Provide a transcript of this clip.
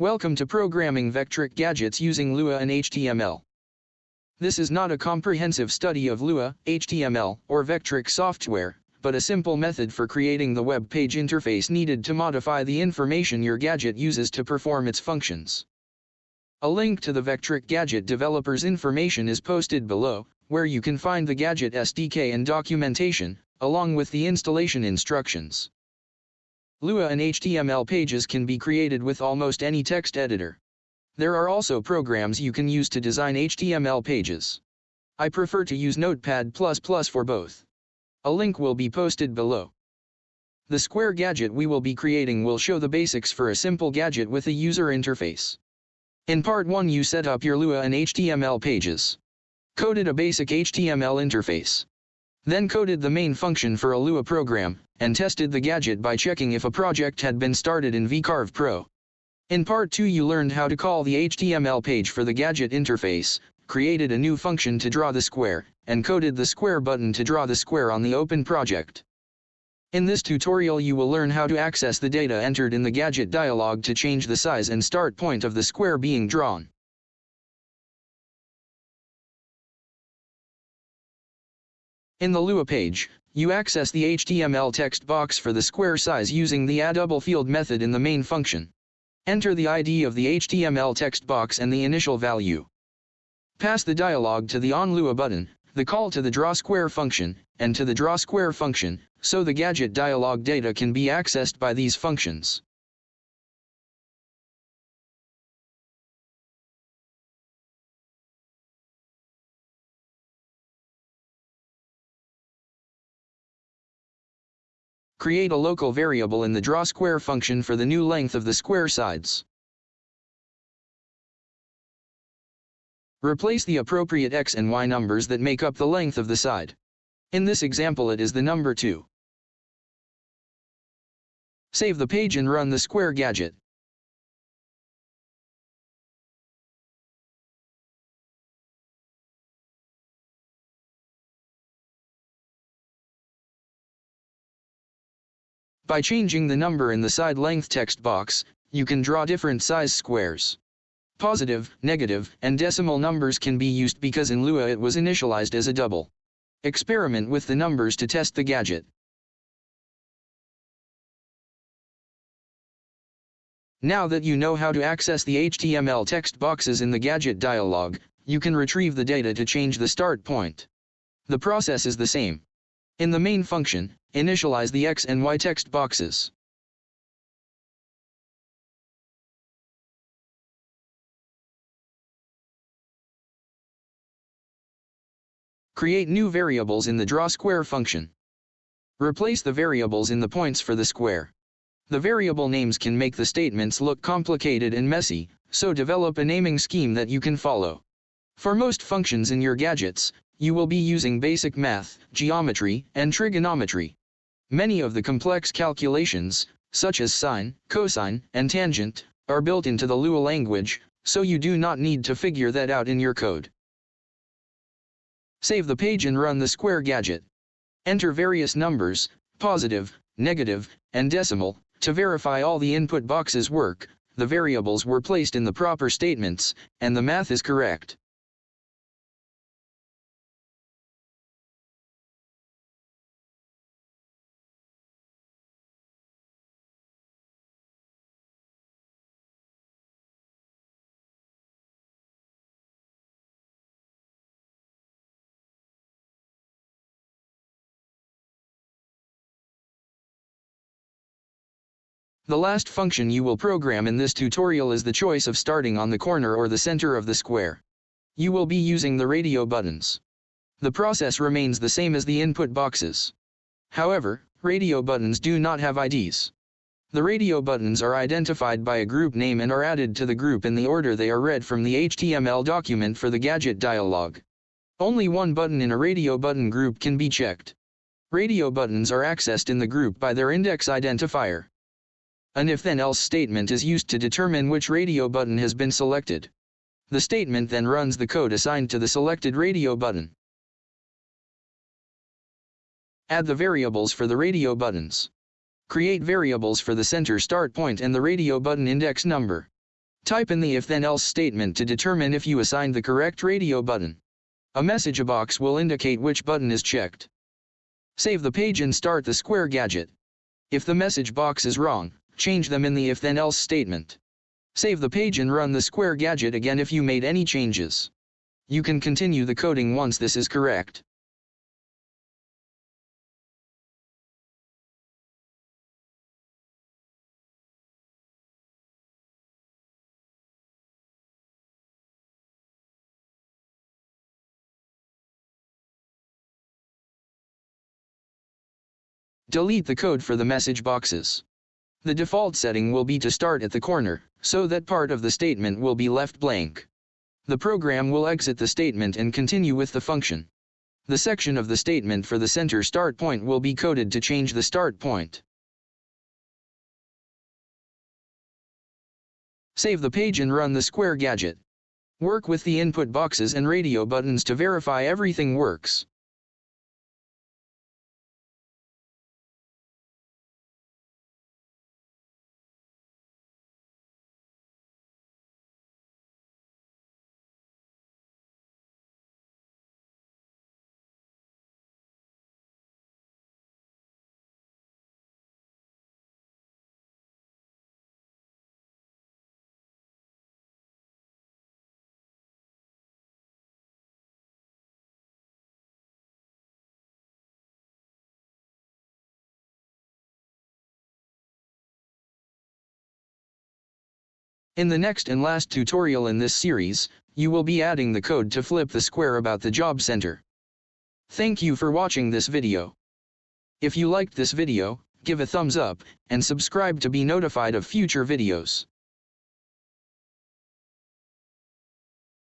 Welcome to programming Vectric gadgets using Lua and HTML. This is not a comprehensive study of Lua, HTML, or Vectric software, but a simple method for creating the web page interface needed to modify the information your gadget uses to perform its functions. A link to the Vectric Gadget developer's information is posted below, where you can find the Gadget SDK and documentation, along with the installation instructions. Lua and HTML pages can be created with almost any text editor. There are also programs you can use to design HTML pages. I prefer to use Notepad++ for both. A link will be posted below. The Square Gadget we will be creating will show the basics for a simple gadget with a user interface. In part 1 you set up your Lua and HTML pages. Coded a basic HTML interface. Then coded the main function for a Lua program, and tested the gadget by checking if a project had been started in V-Carve Pro. In part 2 you learned how to call the HTML page for the gadget interface, created a new function to draw the square, and coded the square button to draw the square on the open project. In this tutorial you will learn how to access the data entered in the gadget dialog to change the size and start point of the square being drawn. In the Lua page, you access the HTML text box for the square size using the aDoubleField method in the main function. Enter the ID of the HTML text box and the initial value. Pass the dialog to the onLua button, the call to the DrawSquare function, and to the DrawSquare function, so the gadget dialog data can be accessed by these functions. Create a local variable in the DrawSquare function for the new length of the square sides. Replace the appropriate x and y numbers that make up the length of the side. In this example it is the number 2. Save the page and run the Square Gadget. By changing the number in the side length text box, you can draw different size squares. Positive, negative, and decimal numbers can be used because in Lua it was initialized as a double. Experiment with the numbers to test the gadget. Now that you know how to access the HTML text boxes in the gadget dialog, you can retrieve the data to change the start point. The process is the same. In the main function, initialize the X and Y text boxes. Create new variables in the DrawSquare function. Replace the variables in the points for the square. The variable names can make the statements look complicated and messy, so develop a naming scheme that you can follow. For most functions in your gadgets, you will be using basic math, geometry, and trigonometry. Many of the complex calculations, such as sine, cosine, and tangent, are built into the Lua language, so you do not need to figure that out in your code. Save the page and run the Square Gadget. Enter various numbers, positive, negative, and decimal, to verify all the input boxes work, the variables were placed in the proper statements, and the math is correct. The last function you will program in this tutorial is the choice of starting on the corner or the center of the square. You will be using the radio buttons. The process remains the same as the input boxes. However, radio buttons do not have IDs. The radio buttons are identified by a group name and are added to the group in the order they are read from the HTML document for the gadget dialog. Only one button in a radio button group can be checked. Radio buttons are accessed in the group by their index identifier. An if-then-else statement is used to determine which radio button has been selected. The statement then runs the code assigned to the selected radio button. Add the variables for the radio buttons. Create variables for the center start point and the radio button index number. Type in the if-then-else statement to determine if you assigned the correct radio button. A message box will indicate which button is checked. Save the page and start the Square Gadget. If the message box is wrong, change them in the if-then-else statement. Save the page and run the Square Gadget again if you made any changes. You can continue the coding once this is correct. Delete the code for the message boxes. The default setting will be to start at the corner, so that part of the statement will be left blank. The program will exit the statement and continue with the function. The section of the statement for the center start point will be coded to change the start point. Save the page and run the Square Gadget. Work with the input boxes and radio buttons to verify everything works. In the next and last tutorial in this series, you will be adding the code to flip the square about the job center. Thank you for watching this video. If you liked this video, give a thumbs up, and subscribe to be notified of future videos.